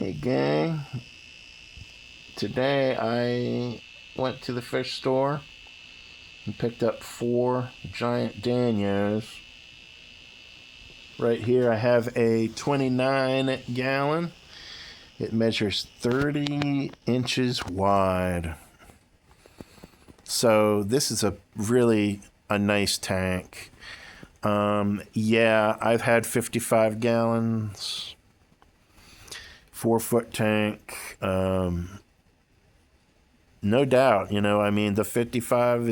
Hey gang, today I went to the fish store and picked up 4 giant Danios. Right here I have a 29 gallon. It measures 30 inches wide. So this is a nice tank. Yeah, I've had 55 gallons, 4-foot tank. No doubt, the 55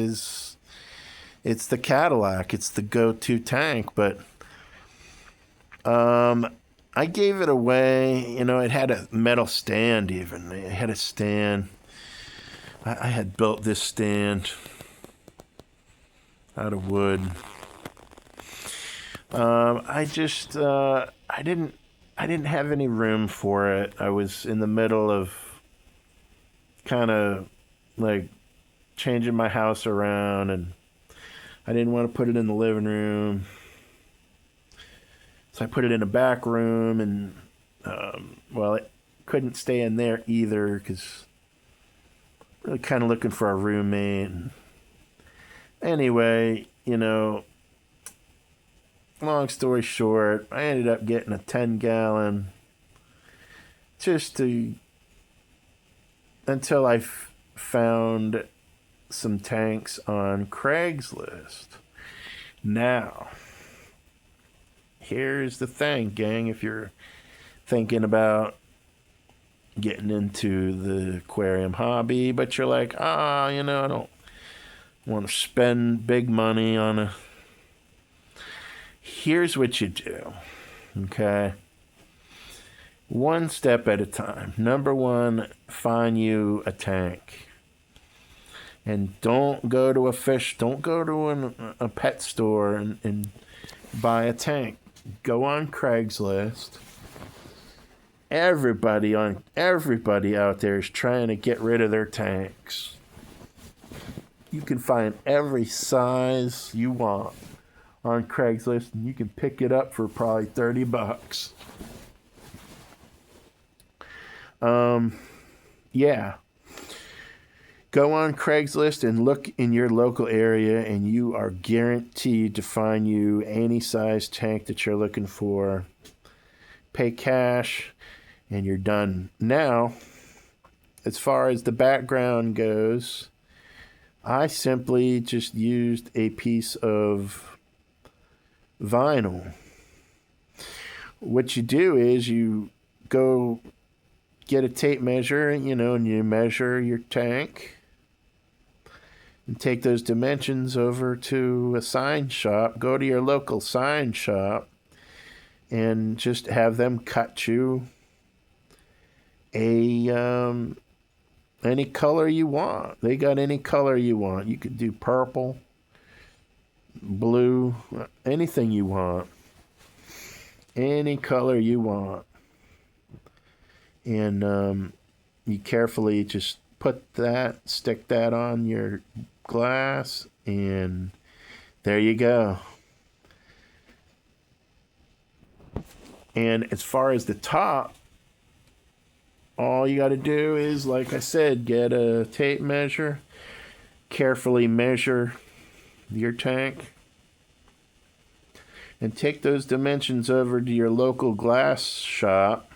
it's the Cadillac, it's the go-to tank, but I gave it away. It had a metal stand even. It had a stand. I had built this stand out of wood. I didn't have any room for it. I was in the middle of kind of like changing my house around, and I didn't want to put it in the living room. So I put it in a back room, and it couldn't stay in there either because really kind of looking for a roommate. And anyway, long story short, I ended up getting a 10-gallon until I found some tanks on Craigslist. Now, here's the thing, gang. If you're thinking about getting into the aquarium hobby, but you're like, I don't want to spend big money on a... Here's what you do, okay? One step at a time. Number one, find you a tank. And don't go to a pet store and buy a tank. Go on Craigslist. Everybody out there is trying to get rid of their tanks. You can find every size you want on Craigslist, and you can pick it up for probably $30. Yeah. Go on Craigslist and look in your local area, and you are guaranteed to find you any size tank that you're looking for. Pay cash, and you're done. Now, as far as the background goes, I simply just used a piece of vinyl. What you do is you go get a tape measure, and you measure your tank and take those dimensions over to a sign shop. Go to your local sign shop and just have them cut you any color you want. They got any color you want. You could do purple, blue, anything you want. Any color you want. And you carefully just stick that on your glass, and there you go. And as far as the top, all you got to do is, like I said, get a tape measure, carefully measure your tank, and take those dimensions over to your local glass shop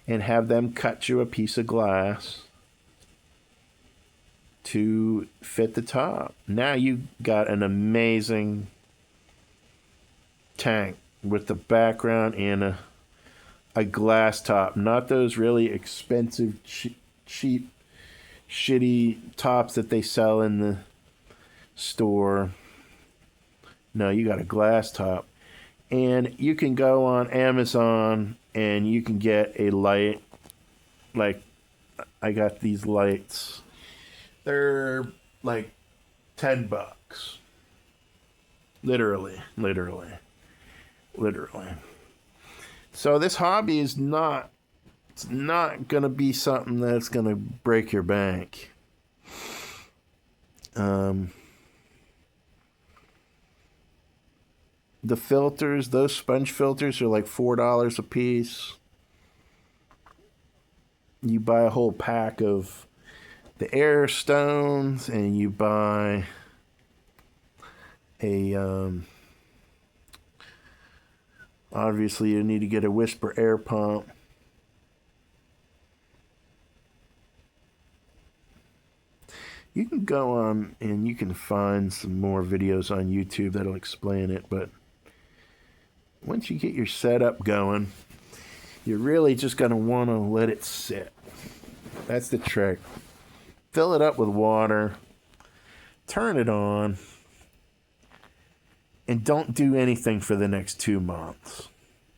and have them cut you a piece of glass to fit the top. Now you got an amazing tank with the background and a glass top. Not those really expensive, cheap, shitty tops that they sell in the store. No, you got a glass top. And you can go on Amazon and you can get a light. Like, I got these lights. They're like $10. Literally. So this hobby is not going to be something that's going to break your bank. The filters, those sponge filters are like $4 a piece. you buy a whole pack of the air stones, and you buy a obviously you need to get a whisper air pump. You can go on and you can find some more videos on YouTube that'll explain it, but once you get your setup going, you're really just going to want to let it sit. That's the trick. Fill it up with water, turn it on, and don't do anything for the next 2 months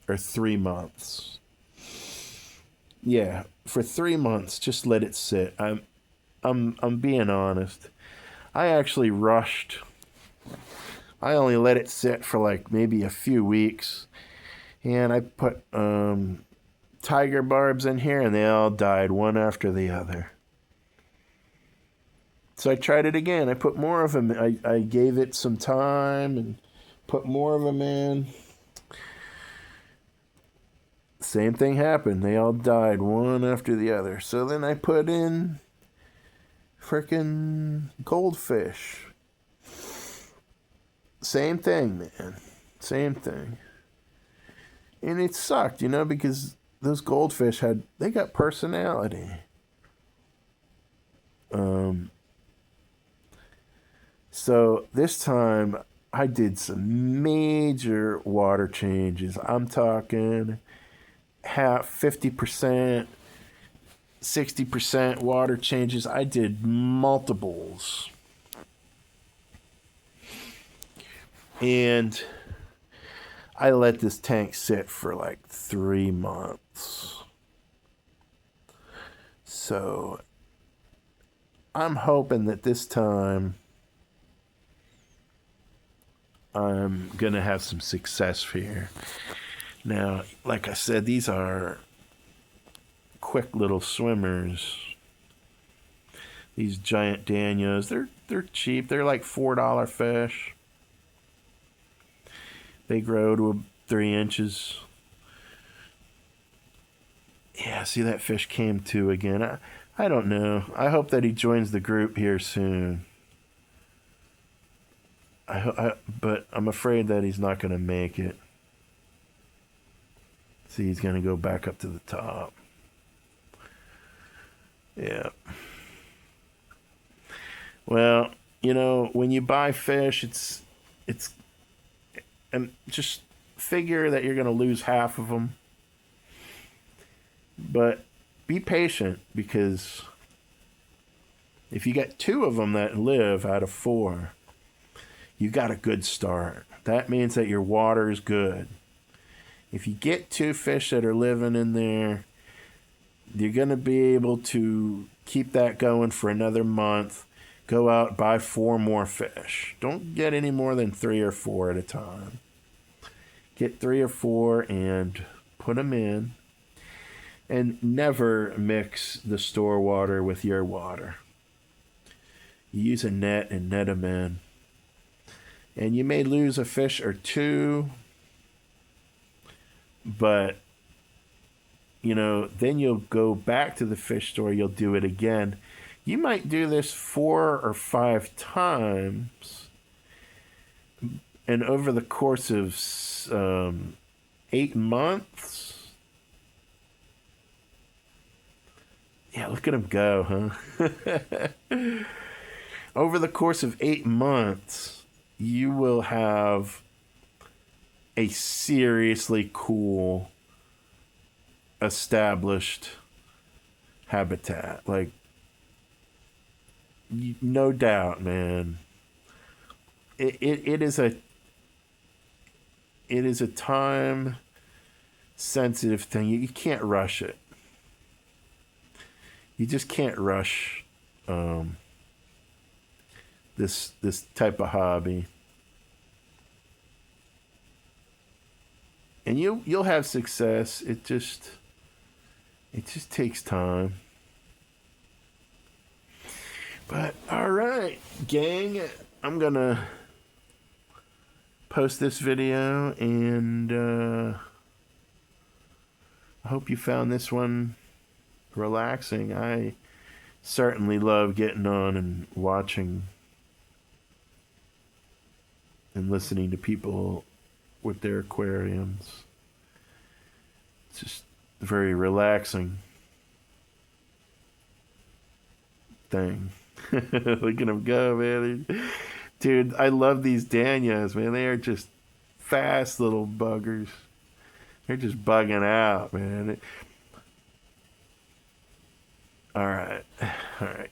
or 3 months. Yeah, for 3 months, just let it sit. I'm being honest. I actually rushed. I only let it sit for like maybe a few weeks, and I put tiger barbs in here, and they all died one after the other. So I tried it again. I put more of them. I gave it some time and put more of them in. Same thing happened. They all died one after the other. So then I put in frickin' goldfish. Same thing, man. Same thing. And it sucked, you know, because those goldfish they got personality. So this time I did some major water changes. I'm talking 50%, 60% water changes. I did multiples. And I let this tank sit for like 3 months. So I'm hoping that this time I'm going to have some success here. Now, like I said, these are quick little swimmers. These giant Danios, they're cheap. They're like $4 fish. They grow to 3 inches. Yeah, see, that fish came to again. I don't know. I hope that he joins the group here soon. But I'm afraid that he's not going to make it. See, he's going to go back up to the top. Yeah. Well, you know, when you buy fish, it's and just figure that you're going to lose half of them. But be patient, because if you get 2 of them that live out of 4, you got a good start. That means that your water is good. If you get 2 fish that are living in there, you're going to be able to keep that going for another month. Go out, buy 4 more fish. Don't get any more than 3 or 4 at a time. Get 3 or 4 and put them in. And never mix the store water with your water. You use a net and net them in. And you may lose a fish or 2, but, you know, then you'll go back to the fish store, you'll do it again. You might do this 4 or 5 times, and over the course of 8 months, yeah, look at him go, huh? Over the course of 8 months, you will have a seriously cool established habitat. Like, no doubt, man. It is a time sensitive thing. You can't rush it. You just can't rush this type of hobby. And you'll have success. It just takes time. But all right, gang, I'm gonna post this video, and I hope you found this one relaxing. I certainly love getting on and watching and listening to people with their aquariums. It's just a very relaxing thing. Look at them go, man. Dude, I love these Danios, man. They are just fast little buggers. They're just bugging out, man. All right. All right.